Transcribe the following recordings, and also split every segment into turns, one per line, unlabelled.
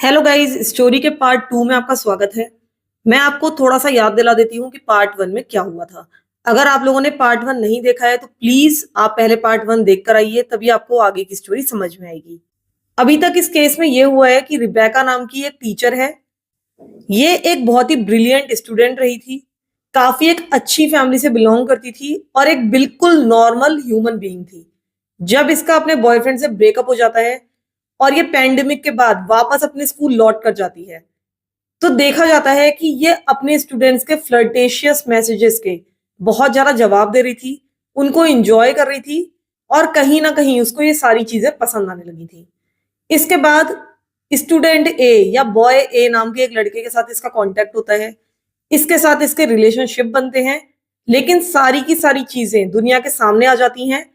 Hello guys, story के part 2 में आपका स्वागत है। मैं आपको थोड़ा सा याद दिला देती हूँ कि पार्ट 1 में क्या हुआ था। अगर आप लोगों ने पार्ट 1 नहीं देखा है तो प्लीज आप पहले पार्ट 1 देख कर आइए, तभी आपको आगे की स्टोरी समझ में आएगी। अभी तक इस केस में ये हुआ है कि रिबेका नाम की एक टीचर है। ये एक बहुत ही ब्रिलियंट स्टूडेंट रही थी, काफी एक अच्छी फैमिली से बिलोंग करती थी और एक बिल्कुल नॉर्मल ह्यूमन बीइंग थी। जब इसका अपने बॉयफ्रेंड से ब्रेकअप हो जाता है और ये पैंडेमिक के बाद वापस अपने स्कूल लौट कर जाती है, तो देखा जाता है कि ये अपने स्टूडेंट्स के फ्लर्टेशियस मैसेजेस के बहुत ज्यादा जवाब दे रही थी, उनको एंजॉय कर रही थी और कहीं ना कहीं उसको ये सारी चीजें पसंद आने लगी थी। इसके बाद स्टूडेंट ए या बॉय ए नाम के एक लड़के के साथ इसका कांटेक्ट होता है। इसके साथ इसके रिलेशनशिप बनते हैं, लेकिन सारी की सारी चीजें दुनिया के सामने आ जाती हैं।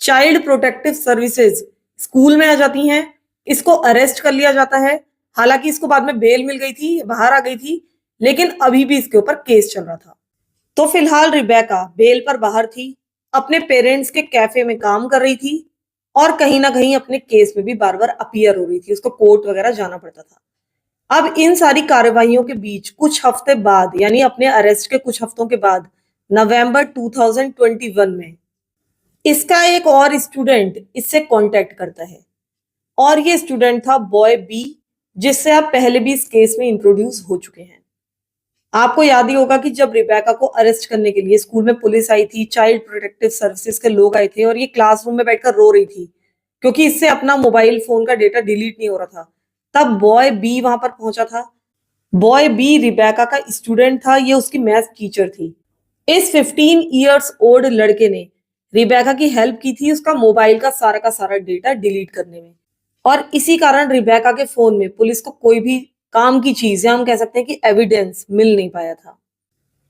चाइल्ड प्रोटेक्टिव सर्विसेज स्कूल में आ जाती हैं। इसको अरेस्ट कर लिया जाता है। हालांकि इसको बाद में बेल मिल गई थी, बाहर आ गई थी, लेकिन अभी भी इसके ऊपर केस चल रहा था। तो फिलहाल रिबेका बेल पर बाहर थी, अपने पेरेंट्स के कैफे में काम कर रही थी और कहीं ना कहीं अपने केस में भी बार बार अपीयर हो रही थी, उसको कोर्ट वगैरह जाना पड़ता था। अब इन सारी कार्रवाइयों के बीच कुछ हफ्ते बाद, यानी अपने अरेस्ट के कुछ हफ्तों के बाद, नवंबर 2021 में इसका एक और स्टूडेंट इससे कांटेक्ट करता है और ये स्टूडेंट था बॉय बी, जिससे आप पहले भी इस केस में इंट्रोड्यूस हो चुके हैं। आपको याद ही होगा कि जब रिबेका को अरेस्ट करने के लिए स्कूल में पुलिस आई थी, चाइल्ड प्रोटेक्टिव सर्विसेज के लोग आए थे और ये क्लासरूम में बैठकर रो रही थी क्योंकि इससे अपना मोबाइल फोन का डेटा डिलीट नहीं हो रहा था। तब बॉय बी वहां पर पहुंचा था। बॉय बी रिबेका का स्टूडेंट था, ये उसकी मैथ टीचर थी। इस 15 इयर्स ओल्ड लड़के ने रिबेका की हेल्प की थी उसका मोबाइल का सारा डेटा डिलीट करने में, और इसी कारण रिबेका के फोन में पुलिस को कोई भी काम की चीज, या हम कह सकते हैं कि एविडेंस, मिल नहीं पाया था।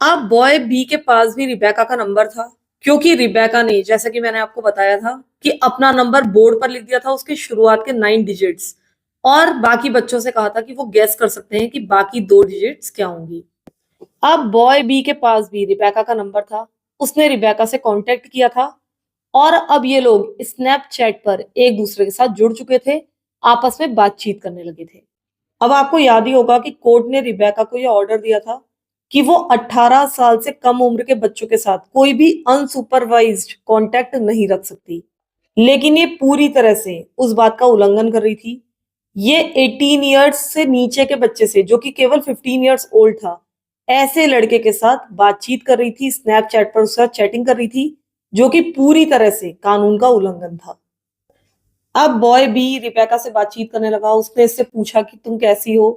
अब बॉय बी के पास भी रिबेका का नंबर था, क्योंकि रिबेका ने, जैसा कि मैंने आपको बताया था, कि अपना नंबर बोर्ड पर लिख दिया था, उसके शुरुआत के 9 डिजिट्स, और बाकी बच्चों से कहा था कि वो गेस कर सकते हैं कि बाकी 2 डिजिट्स क्या होंगी। अब बॉय बी के पास भी रिबेका का नंबर था, उसने रिबेका से कांटेक्ट किया था और अब ये लोग स्नैपचैट पर एक दूसरे के साथ जुड़ चुके थे, आपस में बातचीत करने लगे थे। अब आपको याद ही होगा कि कोर्ट ने रिबेका को यह ऑर्डर दिया था कि वो 18 साल से कम उम्र के बच्चों के साथ कोई भी अनसुपरवाइज्ड कांटेक्ट नहीं रख सकती, लेकिन ये पूरी तरह से उस बात का उल्लंघन कर रही थी। ये 18 इयर्स से नीचे के बच्चे से, जो कि केवल 15 इयर्स ओल्ड था, ऐसे लड़के के साथ बातचीत कर रही थी, स्नैपचैट पर उसके साथ चैटिंग कर रही थी, जो कि पूरी तरह से कानून का उल्लंघन था। अब बॉय भी रिबेका से बातचीत करने लगा, उसने इससे पूछा कि तुम कैसी हो।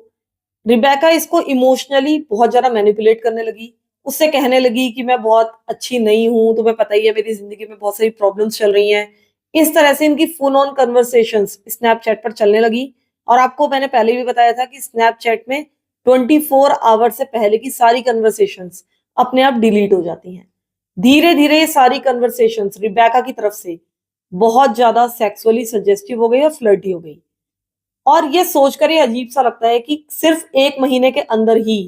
रिबेका इसको इमोशनली बहुत ज्यादा मैनिपुलेट करने लगी, उससे कहने लगी कि मैं बहुत अच्छी नहीं हूं, तुम्हें पता ही है मेरी जिंदगी में बहुत सारी प्रॉब्लम्स चल रही हैं। इस तरह से इनकी फुल ऑन कन्वर्सेशंस स्नैपचैट पर चलने लगी। और आपको मैंने पहले भी बताया था कि स्नैपचैट में 24 आवर से पहले की सारी कन्वर्सेशंस अपने आप डिलीट हो जाती हैं। धीरे धीरे ये सारी कन्वर्सेशंस रिबेका की तरफ से बहुत ज्यादा सेक्सुअली सजेस्टिव हो गई और फ्लर्टी हो गई। और ये सोचकर ये अजीब सा लगता है कि सिर्फ 1 महीने के अंदर ही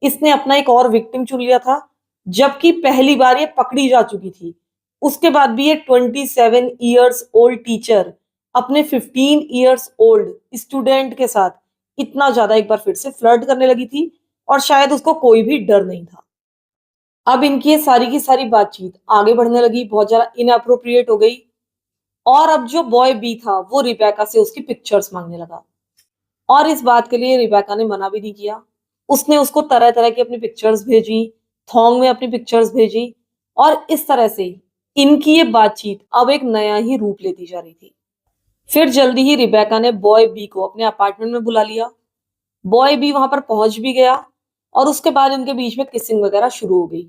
इसने अपना एक और विक्टिम चुन लिया था, जबकि पहली बार ये पकड़ी जा चुकी थी। उसके बाद भी ये 27 इयर्स ओल्ड टीचर अपने 15 इयर्स ओल्ड स्टूडेंट के साथ इतना ज्यादा एक बार फिर से फ्लर्ट करने लगी थी, और शायद उसको कोई भी डर नहीं था। अब इनकी ये सारी की सारी बातचीत आगे बढ़ने लगी, बहुत ज्यादा इनअप्रोप्रिएट हो गई। और अब जो बॉय बी था वो रिबेका से उसकी पिक्चर्स मांगने लगा, और इस बात के लिए रिबेका ने मना भी नहीं किया। उसने उसको तरह तरह की अपनी पिक्चर्स भेजी, थॉन्ग में अपनी पिक्चर्स भेजी, और इस तरह से इनकी ये बातचीत अब एक नया ही रूप लेती जा रही थी। फिर जल्दी ही रिबेका ने बॉय बी को अपने अपार्टमेंट में बुला लिया। बॉय बी वहां पर पहुंच भी गया और उसके बाद इनके बीच में किसिंग वगैरह शुरू हो गई।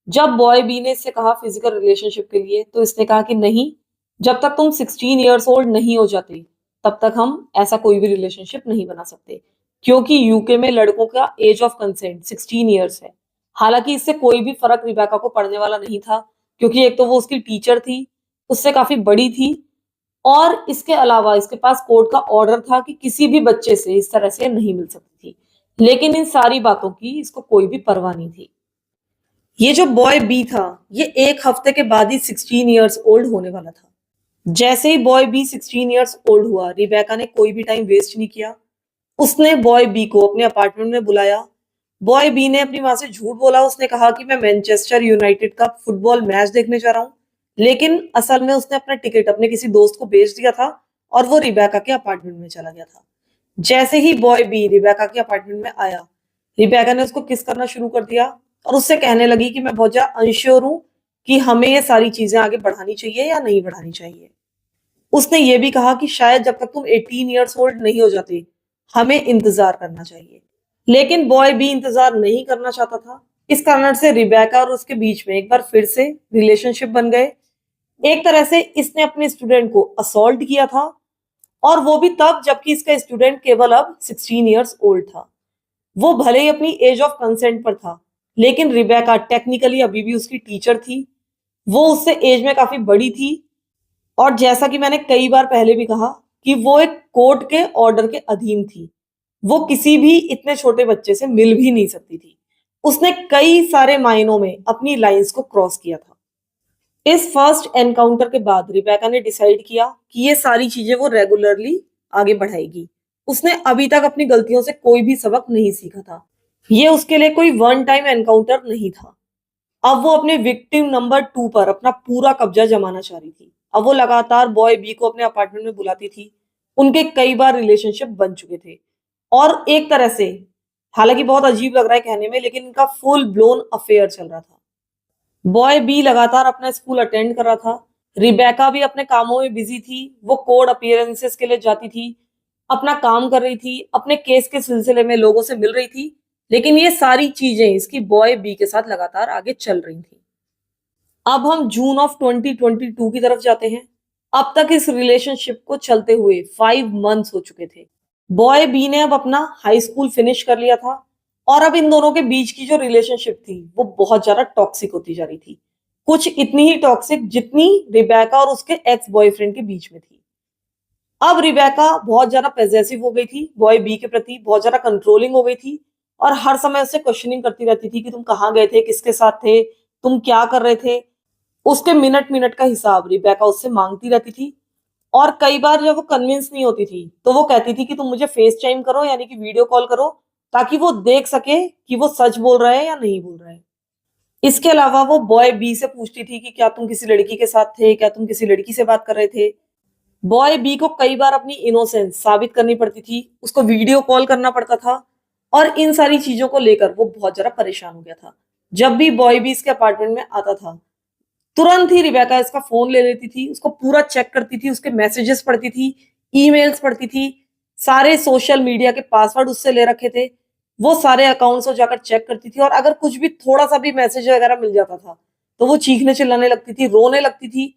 जब बॉय बी ने इससे कहा फिजिकल रिलेशनशिप के लिए, तो इसने कहा कि नहीं, जब तक तुम 16 इयर्स ओल्ड नहीं हो जाते तब तक हम ऐसा कोई भी रिलेशनशिप नहीं बना सकते, क्योंकि यूके में लड़कों का एज ऑफ कंसेंट 16 इयर्स है। हालांकि इससे कोई भी फर्क रिबेका को पड़ने वाला नहीं था, क्योंकि एक तो वो उसकी टीचर थी, उससे काफी बड़ी थी, और इसके अलावा इसके पास कोर्ट का ऑर्डर था कि किसी भी बच्चे से इस तरह से नहीं मिल सकती थी। लेकिन इन सारी बातों की इसको कोई भी परवाह नहीं थी। ये जो बॉय बी था, ये एक हफ्ते के बाद ही 16 इयर्स ओल्ड होने वाला था। जैसे ही बॉय बी 16 इयर्स ओल्ड हुआ, रिबेका ने कोई भी टाइम वेस्ट नहीं किया। उसने बॉय बी को अपने अपार्टमेंट में बुलाया। बॉय बी ने अपनी माँ से झूठ बोला। उसने कहा कि मैं मैनचेस्टर यूनाइटेड का फुटबॉल मैच देखने जा रहा हूँ, लेकिन असल में उसने अपना टिकट अपने किसी दोस्त को बेच दिया था और वो रिबेका के अपार्टमेंट में चला गया था। जैसे ही बॉय बी रिबेका के अपार्टमेंट में आया, रिबेका ने उसको किस करना शुरू कर दिया और उससे कहने लगी कि मैं बहुत ज्यादा अनश्योर हूँ कि हमें ये सारी चीजें आगे बढ़ानी चाहिए या नहीं बढ़ानी चाहिए। उसने ये भी कहा कि शायद जब तक तुम 18 इयर्स ओल्ड नहीं हो जाते, हमें इंतजार करना चाहिए। लेकिन बॉय भी इंतजार नहीं करना चाहता था। इस कारण से रिबेका और उसके बीच में एक बार फिर से रिलेशनशिप बन गए। एक तरह से इसने अपने स्टूडेंट को असॉल्ट किया था, और वो भी तब जबकि इसका स्टूडेंट केवल अब 16 इयर्स ओल्ड था। वो भले ही अपनी एज ऑफ कंसेंट पर था, लेकिन रिबेका टेक्निकली अभी भी उसकी टीचर थी। वो उससे एज में काफी बड़ी थी, और जैसा कि मैंने कई बार पहले भी कहा कि वो एक कोर्ट के ऑर्डर के अधीन थी। वो किसी भी इतने छोटे बच्चे से मिल भी नहीं सकती थी। उसने कई सारे मायनों में अपनी लाइंस को क्रॉस किया था। इस फर्स्ट एनकाउंटर के बाद रिबेका ने डिसाइड किया कि ये सारी चीजें वो रेगुलरली आगे बढ़ाएगी। उसने अभी तक अपनी गलतियों से कोई भी सबक नहीं सीखा था। ये उसके लिए कोई वन टाइम एनकाउंटर नहीं था। अब वो अपने विक्टिम नंबर 2 पर अपना पूरा कब्जा जमाना चाह रही थी। अब वो लगातार बॉय बी को अपने अपार्टमेंट में बुलाती थी। उनके कई बार रिलेशनशिप बन चुके थे, और एक तरह से, हालांकि बहुत अजीब लग रहा है कहने में, लेकिन इनका फुल ब्लोन अफेयर चल रहा था। बॉय बी लगातार अपना स्कूल अटेंड कर रहा था। रिबेका भी अपने कामों में बिजी थी। वो कोर्ट अपीयरेंसेस के लिए जाती थी, अपना काम कर रही थी, अपने केस के सिलसिले में लोगों से मिल रही थी। लेकिन ये सारी चीजें इसकी बॉय बी के साथ लगातार आगे चल रही थी। अब हम जून ऑफ 2022 की तरफ जाते हैं। अब तक इस रिलेशनशिप को चलते हुए 5 मंथ्स हो चुके थे। बॉय बी ने अब अपना हाई स्कूल फिनिश कर लिया था, और अब इन दोनों के बीच की जो रिलेशनशिप थी वो बहुत ज्यादा टॉक्सिक होती जा रही थी। कुछ इतनी ही टॉक्सिक जितनी रिबेका और उसके एक्स बॉयफ्रेंड के बीच में थी। अब रिबेका बहुत ज्यादा पॉसेसिव हो गई थी, बॉय बी के प्रति बहुत ज्यादा कंट्रोलिंग हो गई थी, और हर समय उससे क्वेश्चनिंग करती रहती थी कि तुम कहाँ गए थे, किसके साथ थे, तुम क्या कर रहे थे। उसके मिनट मिनट का हिसाब रिबेका उससे मांगती रहती थी। और कई बार जब वो कन्विंस नहीं होती थी तो वो कहती थी कि तुम मुझे फेस टाइम करो, यानी कि वीडियो कॉल करो, ताकि वो देख सके कि वो सच बोल रहा है या नहीं बोल रहा है। इसके अलावा वो बॉय बी से पूछती थी कि क्या तुम किसी लड़की के साथ थे, क्या तुम किसी लड़की से बात कर रहे थे। बॉय बी को कई बार अपनी इनोसेंस साबित करनी पड़ती थी, उसको वीडियो कॉल करना पड़ता था, और इन सारी चीजों को लेकर वो बहुत ज्यादा परेशान हो गया था। जब भी बॉय बी इसके अपार्टमेंट में आता था, तुरंत ही रिबेका इसका फोन ले लेती थी, उसको पूरा चेक करती थी, उसके मैसेजेस पढ़ती थी, ईमेल्स पढ़ती थी, सारे सोशल मीडिया के पासवर्ड उससे ले रखे थे, वो सारे अकाउंट्स को जाकर चेक करती थी। और अगर कुछ भी थोड़ा सा भी मैसेज वगैरह मिल जाता था तो वो चीखने चिल्लाने लगती थी, रोने लगती थी,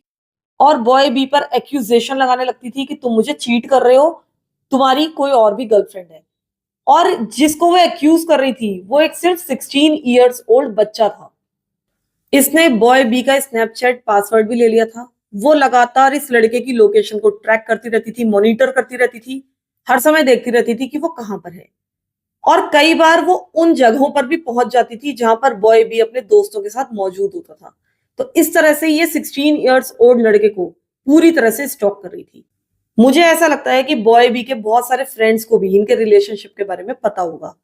और बॉय बी पर एक्यूजेशन लगाने लगती थी कि तुम मुझे चीट कर रहे हो, तुम्हारी कोई और भी गर्लफ्रेंड है। और जिसको वो एक्यूज कर रही थी वो एक सिर्फ 16 इयर्स ओल्ड बच्चा था। इसने बॉय बी का स्नैपचैट पासवर्ड भी ले लिया था। वो लगातार इस लड़के की लोकेशन को ट्रैक करती रहती थी, मॉनिटर करती रहती थी, हर समय देखती रहती थी कि वो कहां पर है। और कई बार वो उन जगहों पर भी पहुंच जाती थी जहां पर बॉय बी अपने दोस्तों के साथ मौजूद होता था। तो इस तरह से ये 16 इयर्स ओल्ड लड़के को पूरी तरह से स्टॉक कर रही थी। मुझे ऐसा लगता है कि बॉय बी के बहुत सारे फ्रेंड्स को भी इनके रिलेशनशिप के बारे में पता होगा,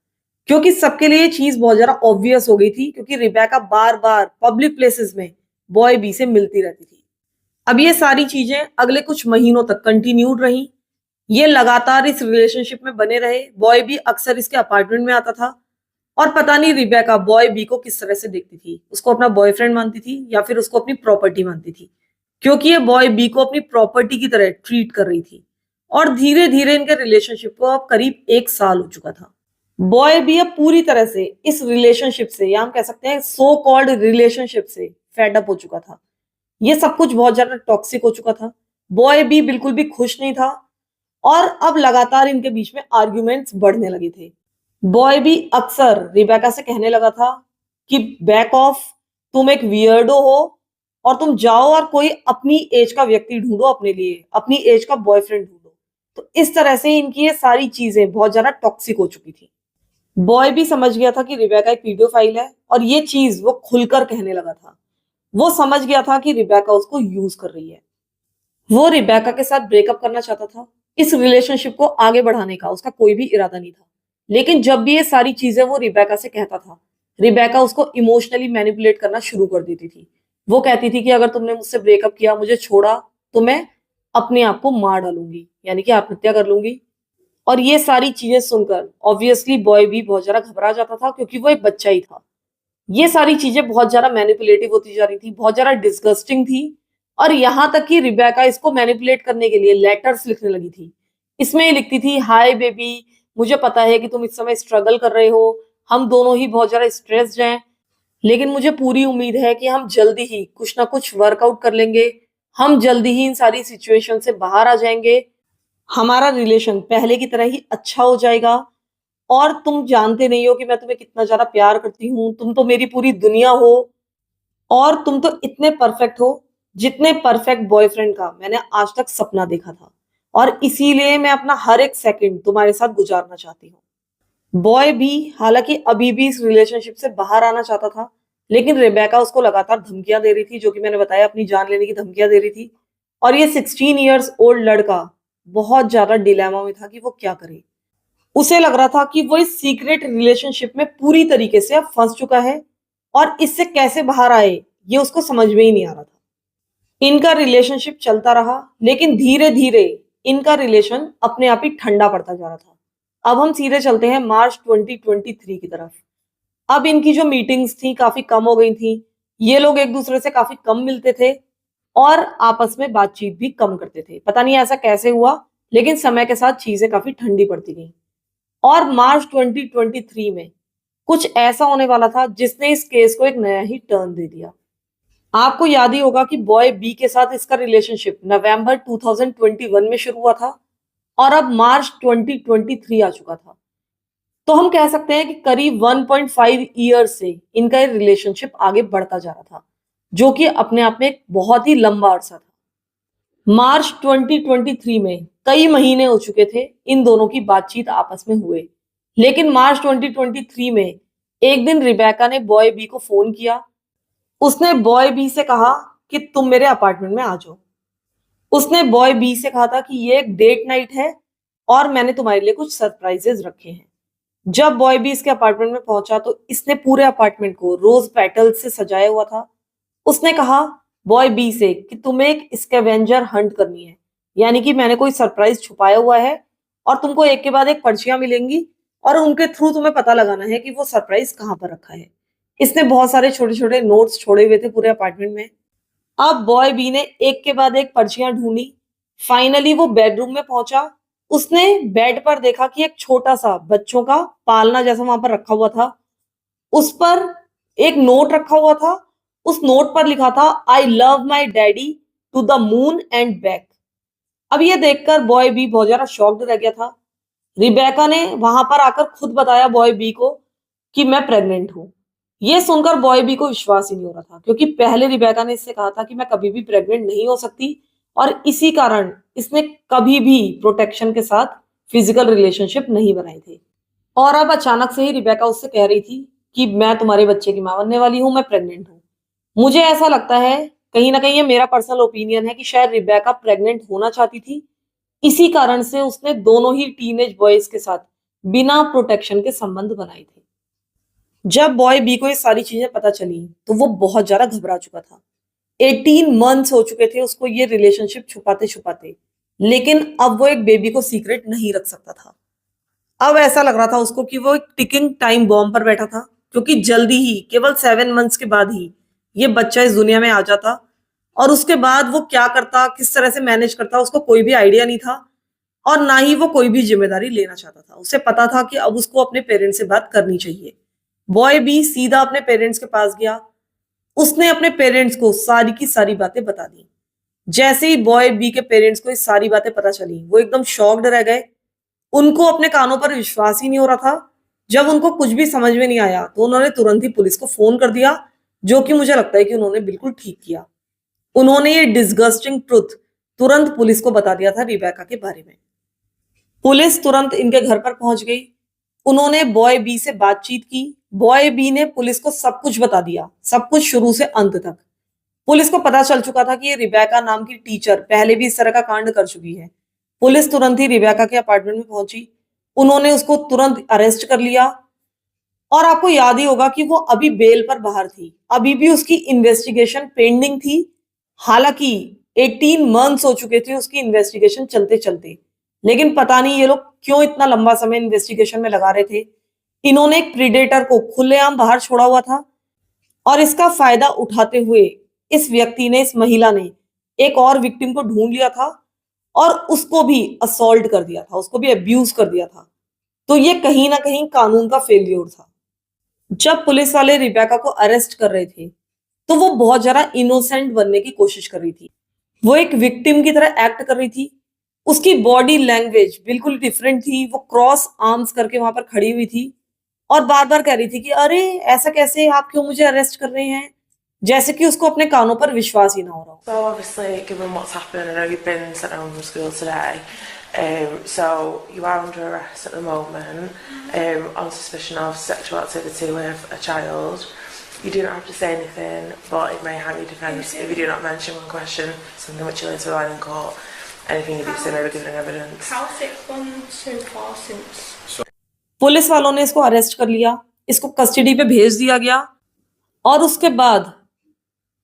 क्योंकि सबके लिए ये चीज बहुत ज्यादा ऑब्वियस हो गई थी, क्योंकि रिबेका बार बार पब्लिक प्लेसेस में बॉय बी से मिलती रहती थी। अब ये सारी चीजें अगले कुछ महीनों तक कंटिन्यूड रही। ये लगातार इस रिलेशनशिप में बने रहे। बॉय बी अक्सर इसके अपार्टमेंट में आता था, और पता नहीं रिबेका बॉय बी को किस तरह से देखती थी, उसको अपना बॉयफ्रेंड मानती थी या फिर उसको अपनी प्रॉपर्टी मानती थी, क्योंकि ये बॉय बी को अपनी प्रॉपर्टी की तरह ट्रीट कर रही थी। और धीरे धीरे इनके रिलेशनशिप को अब करीब 1 साल हो चुका था। बॉय भी अब पूरी तरह से इस रिलेशनशिप से, या हम कह सकते हैं सो कॉल्ड रिलेशनशिप से, फेड अप हो चुका था। ये सब कुछ बहुत ज्यादा टॉक्सिक हो चुका था। बॉय भी बिल्कुल भी खुश नहीं था, और अब लगातार इनके बीच में आर्ग्यूमेंट्स बढ़ने लगे थे। बॉय भी अक्सर रिबेका से कहने लगा था कि बैक ऑफ, तुम एक वियर्डो हो, और तुम जाओ और कोई अपनी एज का व्यक्ति ढूंढो, अपने लिए अपनी एज का बॉयफ्रेंड ढूंढो। तो इस तरह से इनकी ये सारी चीजें बहुत ज्यादा टॉक्सिक हो चुकी थी। बॉय भी समझ गया था कि रिबेका एक पीडियोफाइल है, और ये चीज वो खुलकर कहने लगा था। वो समझ गया था कि रिबेका उसको यूज कर रही है। वो रिबेका के साथ ब्रेकअप करना चाहता था, इस रिलेशनशिप को आगे बढ़ाने का उसका कोई भी इरादा नहीं था। लेकिन जब भी ये सारी चीजें वो रिबेका से कहता था, रिबेका उसको इमोशनली मैनिपुलेट करना शुरू कर देती थी। वो कहती थी कि अगर तुमने मुझसे ब्रेकअप किया, मुझे छोड़ा, तो मैं अपने आप को मार डालूंगी, यानी कि आत्महत्या कर लूंगी। और ये सारी चीजें सुनकर ऑब्वियसली बॉय भी बहुत ज्यादा घबरा जाता था, क्योंकि वो एक बच्चा ही था। ये सारी चीजें बहुत ज्यादा मैनिपुलेटिव होती जा रही थी, बहुत ज्यादा डिस्गस्टिंग थी। और यहाँ तक कि रिबेका इसको मैनिपुलेट करने के लिए लेटर्स लिखने लगी थी। इसमें ये लिखती थी, हाय बेबी, मुझे पता है कि तुम इस समय स्ट्रगल कर रहे हो, हम दोनों ही बहुत ज्यादा स्ट्रेस्ड हैं, लेकिन मुझे पूरी उम्मीद है कि हम जल्दी ही कुछ ना कुछ वर्कआउट कर लेंगे, हम जल्दी ही इन सारी सिचुएशन से बाहर आ जाएंगे, हमारा रिलेशन पहले की तरह ही अच्छा हो जाएगा। और तुम जानते नहीं हो कि मैं तुम्हें कितना ज्यादा प्यार करती हूँ, तुम तो मेरी पूरी दुनिया हो, और तुम तो इतने परफेक्ट हो जितने परफेक्ट बॉयफ्रेंड का मैंने आज तक सपना देखा था, और इसीलिए मैं अपना हर एक सेकंड तुम्हारे साथ गुजारना चाहती हूँ। बॉय भी हालांकि अभी भी इस रिलेशनशिप से बाहर आना चाहता था, लेकिन रेबेका उसको लगातार धमकियां दे रही थी, जो कि मैंने बताया, अपनी जान लेने की धमकियां दे रही थी। और ये 16 ईयर्स ओल्ड लड़का बहुत ज्यादा डिलेमा में था कि वो क्या करे। उसे लग रहा था कि वो इस सीक्रेट रिलेशनशिप में पूरी तरीके से अब फंस चुका है, और इससे कैसे बाहर आए ये उसको समझ में ही नहीं आ रहा था। इनका रिलेशनशिप चलता रहा, लेकिन धीरे धीरे इनका रिलेशन अपने आप ही ठंडा पड़ता जा रहा था। अब हम सीधे चलते हैं मार्च 2023 की तरफ। अब इनकी जो मीटिंग्स थी काफी कम हो गई थी, ये लोग एक दूसरे से काफी कम मिलते थे, और आपस में बातचीत भी कम करते थे। पता नहीं ऐसा कैसे हुआ, लेकिन समय के साथ चीजें काफी ठंडी पड़ती गई। और मार्च 2023 में कुछ ऐसा होने वाला था जिसने इस केस को एक नया ही टर्न दे दिया। आपको याद ही होगा कि बॉय बी के साथ इसका रिलेशनशिप नवंबर 2021 में शुरू हुआ था, और अब मार्च 2023 आ चुका था। तो हम कह सकते हैं कि करीब 1.5 ईयर से इनका ये रिलेशनशिप आगे बढ़ता जा रहा था, जो कि अपने आप में एक बहुत ही लंबा अरसा था। मार्च 2023 में कई महीने हो चुके थे इन दोनों की बातचीत आपस में हुए, लेकिन मार्च 2023 में एक दिन रिबेका ने बॉय बी को फोन किया। उसने बॉय बी से कहा कि तुम मेरे अपार्टमेंट में आ जाओ। उसने बॉय बी से कहा था कि ये एक डेट नाइट है, और मैंने तुम्हारे लिए कुछ सरप्राइजेस रखे हैं। जब बॉय बी इसके अपार्टमेंट में पहुंचा तो इसने पूरे अपार्टमेंट को रोज पेटल से सजाया हुआ था। उसने कहा बॉय बी से कि तुम्हें एक स्कैवेंजर हंट करनी है, यानी कि मैंने कोई सरप्राइज छुपाया हुआ है, और तुमको एक के बाद एक पर्चियां मिलेंगी, और उनके थ्रू तुम्हें पता लगाना है कि वो सरप्राइज कहाँ पर रखा है। इसने बहुत सारे छोटे छोटे नोट्स छोड़े हुए थे पूरे अपार्टमेंट में। अब बॉय बी ने एक के बाद एक पर्चियां ढूंढी। फाइनली वो बेडरूम में पहुंचा। उसने बेड पर देखा कि एक छोटा सा बच्चों का पालना जैसा वहां पर रखा हुआ था। उस पर एक नोट रखा हुआ था। उस नोट पर लिखा था, I love my daddy to the moon and back. अब ये देखकर बॉय बी बहुत ज्यादा शॉक्ड रह गया था। रिबेका ने वहां पर आकर खुद बताया बॉय बी को कि मैं प्रेग्नेंट हूं। ये सुनकर बॉय बी को विश्वास ही नहीं हो रहा था, क्योंकि पहले रिबेका ने इससे कहा था कि मैं कभी भी प्रेग्नेंट नहीं हो सकती, और इसी कारण इसने कभी भी प्रोटेक्शन के साथ फिजिकल रिलेशनशिप नहीं बनाई थी। और अब अचानक से ही रिबेका उससे कह रही थी कि मैं तुम्हारे बच्चे की मां बनने वाली हूं, मैं प्रेग्नेंट हूं। मुझे ऐसा लगता है, कहीं ना कहीं ये मेरा पर्सनल ओपिनियन है, कि शायद रिबेका प्रेग्नेंट होना चाहती थी। इसी कारण से उसने दोनों ही टीनेज बॉयज के साथ बिना प्रोटेक्शन के संबंध बनाए थे। जब बॉय बी को ये सारी चीजें पता चली तो वो बहुत ज्यादा घबरा चुका था। 18 मंथ्स हो चुके थे उसको ये रिलेशनशिप छुपाते छुपाते, लेकिन अब वो एक बेबी को सीक्रेट नहीं रख सकता था। अब ऐसा लग रहा था उसको कि वो एक टिकिंग टाइम बॉम्ब पर बैठा था, क्योंकि जल्दी ही, केवल 7 मंथ्स के बाद ही ये बच्चा इस दुनिया में आ जाता, और उसके बाद वो क्या करता, किस तरह से मैनेज करता, उसको कोई भी आइडिया नहीं था। और ना ही वो कोई भी जिम्मेदारी लेना चाहता था। उसे पता था कि अब उसको अपने पेरेंट्स से बात करनी चाहिए। बॉय भी सीधा अपने पेरेंट्स के पास गया। उसने अपने पेरेंट्स को सारी की सारी बातें बता दी। जैसे ही बॉय बी के पेरेंट्स को ये सारी बातें पता चली, वो एकदम शॉक्ड रह गए। उनको अपने कानों पर विश्वास ही नहीं हो रहा था। जब उनको कुछ भी समझ में नहीं आया तो उन्होंने तुरंत ही पुलिस को फोन कर दिया, जो कि मुझे लगता है कि उन्होंने बिल्कुल ठीक किया। उन्होंने ये डिस्गस्टिंग ट्रुथ तुरंत पुलिस को बता दिया था रिबेका के बारे में। पुलिस तुरंत इनके घर पर पहुंच गई। उन्होंने बॉय बी से बातचीत की। बॉय बी ने पुलिस को सब कुछ बता दिया, सब कुछ शुरू से अंत तक। पुलिस को पता चल चुका था कि ये रिबेका नाम की टीचर पहले भी इस तरह का कांड कर चुकी है। पुलिस तुरंत ही रिबेका के अपार्टमेंट में पहुंची। उन्होंने उसको तुरंत अरेस्ट कर लिया और आपको याद ही होगा कि वो अभी बेल पर बाहर थी। अभी भी उसकी इन्वेस्टिगेशन पेंडिंग थी। हालांकि 18 मंथ्स हो चुके थे उसकी इन्वेस्टिगेशन चलते-चलते। लेकिन पता नहीं ये लोग क्यों इतना लंबा समय इन्वेस्टिगेशन में लगा रहे थे। इन्होंने एक प्रीडेटर को खुलेआम बाहर छोड़ा हुआ था और इसका फायदा उठाते हुए इस व्यक्ति ने, इस महिला ने एक और विक्टिम को ढूंढ लिया था और उसको भी असॉल्ट कर दिया था, उसको भी अब्यूज कर दिया था। तो ये कहीं ना कहीं कानून का फेल्योर था। जब पुलिस वाले रिबेका को अरेस्ट कर रहे थे तो वो बहुत ज्यादा इनोसेंट बनने की कोशिश कर रही थी। वो एक विक्टिम की तरह एक्ट कर रही थी। उसकी बॉडी लैंग्वेज बिल्कुल डिफरेंट थी। वो क्रॉस आर्म्स करके वहां पर खड़ी हुई थी और बार बार कह रही थी कि अरे ऐसा कैसे, आप क्यों मुझे अरेस्ट कर रहे हैं, जैसे कि उसको अपने कानों पर विश्वास ही ना हो रहा हो।
So obviously, given what's happened, I know you've been sent home from school today. So you are under arrest at the moment on suspicion of sexual activity with a child. You do not have to say anything, but it may harm your defence if you do not mention one question, something which you later rely in court. Anything you do say may be given in evidence.
How's it gone so far since?
Police वालों ने इसको arrest कर लिया, इसको custody पे भेज दिया गया और उसके बाद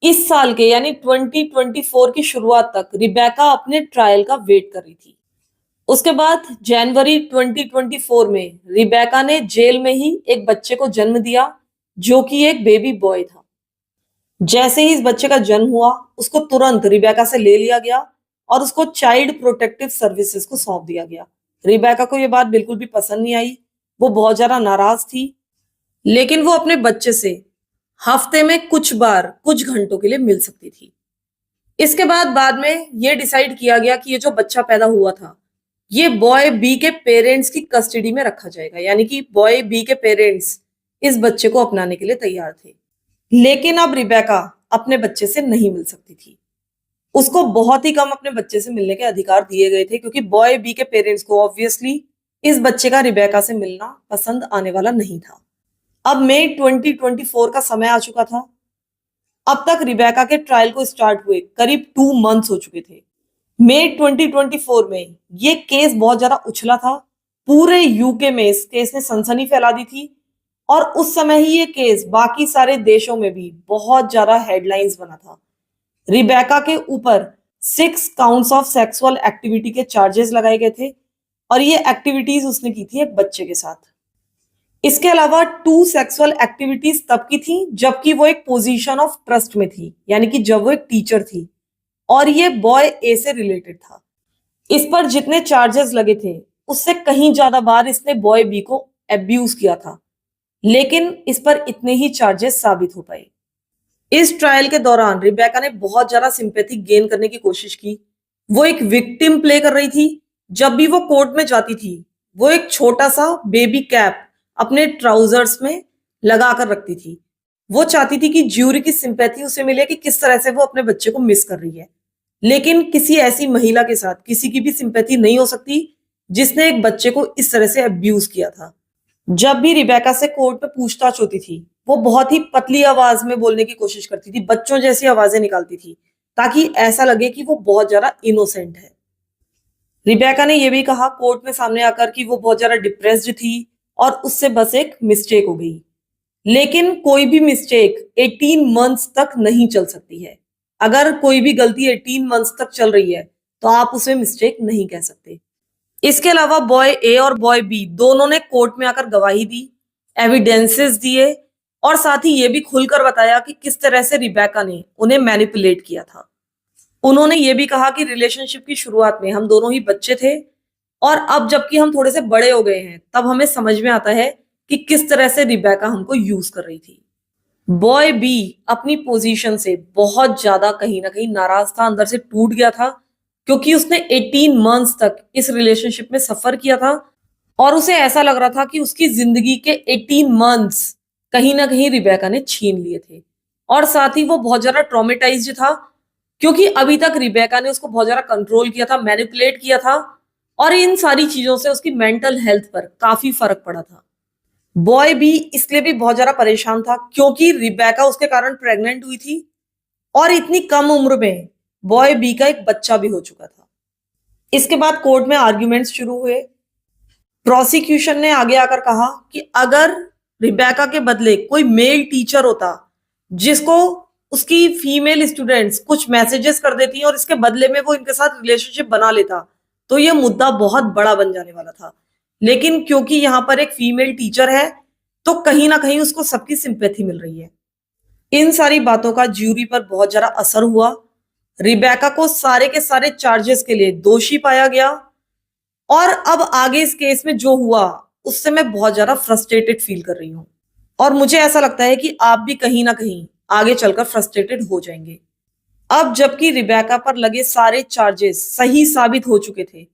इस साल के यानी 2024 की शुरुआत तक रिबेका अपने ट्रायल का वेट कर रही थी। उसके बाद जनवरी 2024 में रिबेका ने जेल में ही एक बच्चे को जन्म दिया जो कि एक बेबी बॉय था। जैसे ही इस बच्चे का जन्म हुआ उसको तुरंत रिबेका से ले लिया गया और उसको चाइल्ड प्रोटेक्टिव सर्विसेज को सौंप दिया गया। रिबेका को ये बात बिल्कुल भी पसंद नहीं आई। वो बहुत ज्यादा नाराज थी, लेकिन वो अपने बच्चे से हफ्ते में कुछ बार कुछ घंटों के लिए मिल सकती थी। इसके बाद में ये डिसाइड किया गया कि ये जो बच्चा पैदा हुआ था ये बॉय बी के पेरेंट्स की कस्टडी में रखा जाएगा, यानी कि बॉय बी के पेरेंट्स इस बच्चे को अपनाने के लिए तैयार थे। लेकिन अब रिबेका अपने बच्चे से नहीं मिल सकती थी। उसको बहुत ही कम अपने बच्चे से मिलने के अधिकार दिए गए थे क्योंकि बॉय बी के पेरेंट्स को ऑब्वियसली इस बच्चे का रिबेका से मिलना पसंद आने वाला नहीं था। अब मई 2024 का समय आ चुका था। अब तक रिबेका के ट्रायल को स्टार्ट हुए करीब 2 मंथ्स हो चुके थे। मई 2024 में ये केस बहुत ज्यादा उछला था। पूरे यूके में इस केस ने सनसनी फैला दी थी और उस समय ही ये केस बाकी सारे देशों में भी बहुत ज्यादा हेडलाइंस बना था। रिबेका के ऊपर 6 काउंट्स ऑफ सेक्सुअल एक्टिविटी के चार्जेस लगाए गए थे और ये एक्टिविटीज उसने की थी एक बच्चे के साथ। इसके अलावा 2 सेक्सुअल एक्टिविटीज तब की थी जबकि वो एक पोजीशन ऑफ ट्रस्ट में थी, यानी कि जब वो एक टीचर थी और ये बॉय ए से रिलेटेड था। इस पर जितने चार्जेस लगे थे उससे कहीं ज्यादा बार इसने बॉय बी को अब्यूज किया था, लेकिन इस पर इतने ही चार्जेस साबित हो पाए। इस ट्रायल के दौरान रिबेका ने बहुत ज्यादा सिंपैथी गेन करने की कोशिश की। वो एक विक्टिम प्ले कर रही थी। जब भी वो कोर्ट में जाती थी वो एक छोटा सा बेबी कैप अपने ट्राउजर्स में लगा कर रखती थी। वो चाहती थी कि ज्यूरी की सिंपैथी उसे मिले कि किस तरह से वो अपने बच्चे को मिस कर रही है। लेकिन किसी ऐसी महिला के साथ किसी की भी सिंपैथी नहीं हो सकती जिसने एक बच्चे को इस तरह से अब्यूज किया था। जब भी रिबेका से कोर्ट में पूछताछ होती थी वो बहुत ही पतली आवाज में बोलने की कोशिश करती थी, बच्चों जैसी आवाजें निकालती थी ताकि ऐसा लगे कि वो बहुत ज्यादा इनोसेंट है। रिबेका ने यह भी कहा कोर्ट में सामने आकर कि वो बहुत ज्यादा डिप्रेस्ड थी और उससे बस एक मिस्टेक हो गई। लेकिन कोई भी मिस्टेक 18 मंथ्स तक नहीं चल सकती है। अगर कोई भी गलती 18 मंथ्स तक चल रही है तो आप उसे मिस्टेक नहीं कह सकते। इसके अलावा बॉय ए और बॉय बी दोनों ने कोर्ट में आकर गवाही दी, एविडेंसेस दिए और साथ ही ये भी खुलकर बताया कि किस तरह से रिबेका ने उन्हें मैनिपुलेट किया था। उन्होंने ये भी कहा कि रिलेशनशिप की शुरुआत में हम दोनों ही बच्चे थे और अब जबकि हम थोड़े से बड़े हो गए हैं तब हमें समझ में आता है कि किस तरह से रिबेका हमको यूज कर रही थी। बॉय बी अपनी पोजीशन से बहुत ज्यादा कहीं ना कहीं नाराज था, अंदर से टूट गया था क्योंकि उसने 18 मंथ्स तक इस रिलेशनशिप में सफर किया था और उसे ऐसा लग रहा था कि उसकी जिंदगी के 18 मंथ्स कहीं ना कहीं रिबेका ने छीन लिए थे। और साथ ही वो बहुत ज्यादा ट्रॉमेटाइज्ड था क्योंकि अभी तक रिबेका ने उसको बहुत ज्यादा कंट्रोल किया था, मैनिपुलेट किया था और इन सारी चीजों से उसकी मेंटल हेल्थ पर काफी फर्क पड़ा था। बॉय भी इसलिए भी बहुत ज्यादा परेशान था क्योंकि रिबेका उसके कारण प्रेग्नेंट हुई थी और इतनी कम उम्र में बॉय बी का एक बच्चा भी हो चुका था। इसके बाद कोर्ट में आर्ग्यूमेंट्स शुरू हुए। प्रोसिक्यूशन ने आगे आकर कहा कि अगर रिबेका के बदले कोई मेल टीचर होता जिसको उसकी फीमेल स्टूडेंट्स कुछ मैसेजेस कर देती और इसके बदले में वो इनके साथ रिलेशनशिप बना लेता तो ये मुद्दा बहुत बड़ा बन जाने वाला था। लेकिन क्योंकि यहाँ पर एक फीमेल टीचर है तो कहीं ना कहीं उसको सबकी सिंपैथी मिल रही है। इन सारी बातों का ज्यूरी पर बहुत ज्यादा असर हुआ। रिबेका को सारे के सारे चार्जेस के लिए दोषी पाया गया और अब आगे इस केस में जो हुआ उससे मैं बहुत ज्यादा फ्रस्ट्रेटेड फील कर रही हूँ और मुझे ऐसा लगता है कि आप भी कहीं ना कहीं आगे चलकर फ्रस्ट्रेटेड हो जाएंगे। अब जबकि रिबेका पर लगे सारे चार्जेस सही साबित हो चुके थे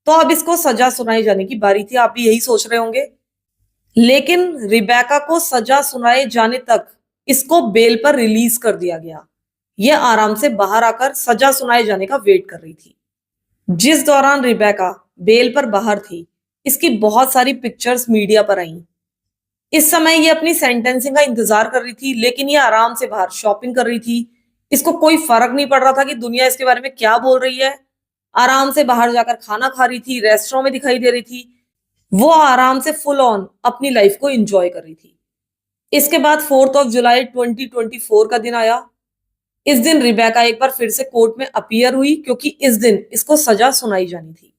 तो अब इसको सजा सुनाई जाने की बारी थी। आप भी यही सोच रहे होंगे। लेकिन रिबेका को सजा सुनाए जाने तक इसको बेल पर रिलीज कर दिया गया। यह आराम से बाहर आकर सजा सुनाए जाने का वेट कर रही थी। जिस दौरान रिबेका बेल पर बाहर थी इसकी बहुत सारी पिक्चर्स मीडिया पर आईं। इस समय ये अपनी सेंटेंसिंग का इंतजार कर रही थी लेकिन ये आराम से बाहर शॉपिंग कर रही थी। इसको कोई फर्क नहीं पड़ रहा था कि दुनिया इसके बारे में क्या बोल रही है। आराम से बाहर जाकर खाना खा रही थी, रेस्टोरेंट में दिखाई दे रही थी। वो आराम से फुल ऑन अपनी लाइफ को एंजॉय कर रही थी। इसके बाद 4 जुलाई 2024 का दिन आया। इस दिन रिबेका एक बार फिर से कोर्ट में अपीयर हुई क्योंकि इस दिन इसको सजा सुनाई जानी थी।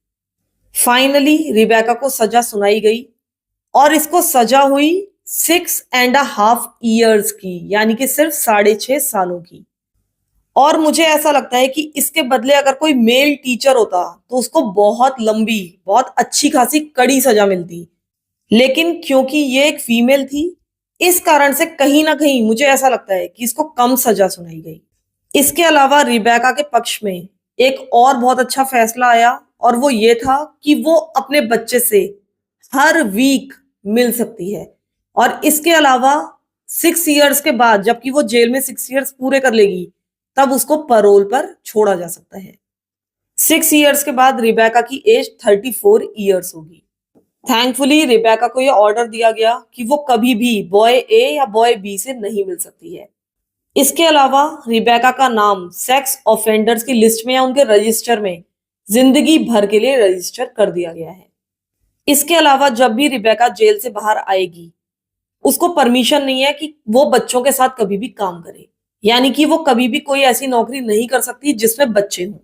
फाइनली रिबेका को सजा सुनाई गई और इसको सजा हुई 6.5 years की, यानी कि सिर्फ 6.5 सालों की। और मुझे ऐसा लगता है कि इसके बदले अगर कोई मेल टीचर होता तो उसको बहुत लंबी, बहुत अच्छी खासी कड़ी सजा मिलती। लेकिन क्योंकि ये एक फीमेल थी इस कारण से कहीं ना कहीं मुझे ऐसा लगता है कि इसको कम सजा सुनाई गई। इसके अलावा रिबेका के पक्ष में एक और बहुत अच्छा फैसला आया और वो ये था कि वो अपने बच्चे से हर वीक मिल सकती है और इसके अलावा 6 years के बाद, जबकि वो जेल में 6 years पूरे कर लेगी, तब उसको पैरोल पर छोड़ा जा सकता है। 6 years के बाद रिबेका की एज 34 years होगी। थैंकफुली रिबेका को यह ऑर्डर दिया गया कि वो कभी भी बॉय ए या बॉय बी से नहीं मिल सकती है। इसके अलावा रिबेका का नाम सेक्स ऑफेंडर्स की लिस्ट में या उनके रजिस्टर में जिंदगी भर के लिए रजिस्टर कर दिया गया है। इसके अलावा जब भी रिबेका जेल से बाहर आएगी उसको परमिशन नहीं है कि वो बच्चों के साथ कभी भी काम करे, यानी कि वो कभी भी कोई ऐसी नौकरी नहीं कर सकती जिसमें बच्चे हों।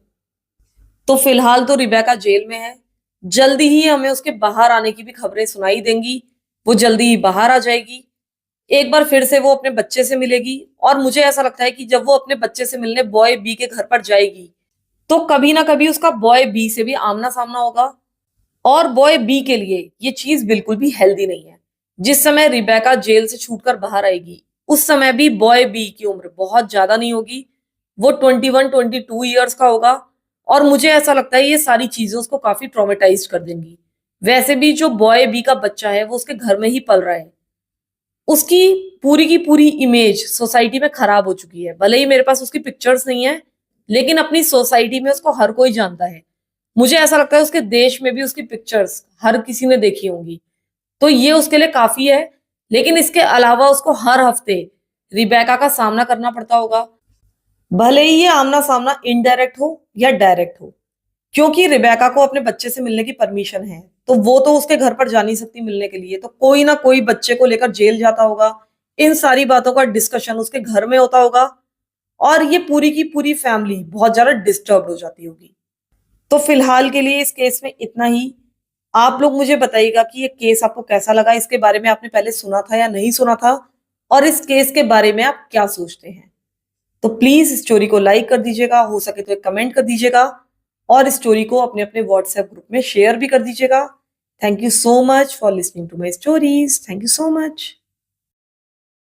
तो फिलहाल तो रिबेका जेल में है। जल्दी ही हमें उसके बाहर आने की भी खबरें सुनाई देंगी। वो जल्दी ही बाहर आ जाएगी। एक बार फिर से वो अपने बच्चे से मिलेगी और मुझे ऐसा लगता है कि जब वो अपने बच्चे से मिलने बॉय बी के घर पर जाएगी तो कभी ना कभी उसका बॉय बी से भी आमना सामना होगा और बॉय बी के लिए ये चीज बिल्कुल भी हेल्दी नहीं है। जिस समय रिबेका जेल से छूटकर बाहर आएगी उस समय भी बॉय बी की उम्र बहुत ज्यादा नहीं होगी। वो 21-22 ईयर्स का होगा और मुझे ऐसा लगता है ये सारी चीजें उसको काफी ट्रॉमेटाइज कर देंगी। वैसे भी जो बॉय बी का बच्चा है वो उसके घर में ही पल रहा है। उसकी पूरी की पूरी इमेज सोसाइटी में खराब हो चुकी है। भले ही मेरे पास उसकी पिक्चर्स नहीं है लेकिन अपनी सोसाइटी में उसको हर कोई जानता है। मुझे ऐसा लगता है उसके देश में भी उसकी पिक्चर्स हर किसी ने देखी होंगी, तो ये उसके लिए काफी है। लेकिन इसके अलावा उसको हर हफ्ते रिबेका का सामना करना पड़ता होगा, भले ही ये आमना सामना इनडायरेक्ट हो या डायरेक्ट हो। क्योंकि रिबेका को अपने बच्चे से मिलने की परमिशन है तो वो तो उसके घर पर जा नहीं सकती मिलने के लिए, तो कोई ना कोई बच्चे को लेकर जेल जाता होगा। इन सारी बातों का डिस्कशन उसके घर में होता होगा और ये पूरी की पूरी फैमिली बहुत ज्यादा डिस्टर्ब हो जाती होगी। तो फिलहाल के लिए इस केस में इतना ही। आप लोग मुझे बताइएगा कि ये केस आपको कैसा लगा, इसके बारे में आपने पहले सुना था या नहीं सुना था और इस केस के बारे में आप क्या सोचते हैं। तो प्लीज स्टोरी को लाइक कर दीजिएगा, हो सके तो एक कमेंट कर दीजिएगा और स्टोरी को अपने अपने व्हाट्सएप ग्रुप में शेयर भी कर दीजिएगा। Thank you so much for listening to my stories. Thank you so much.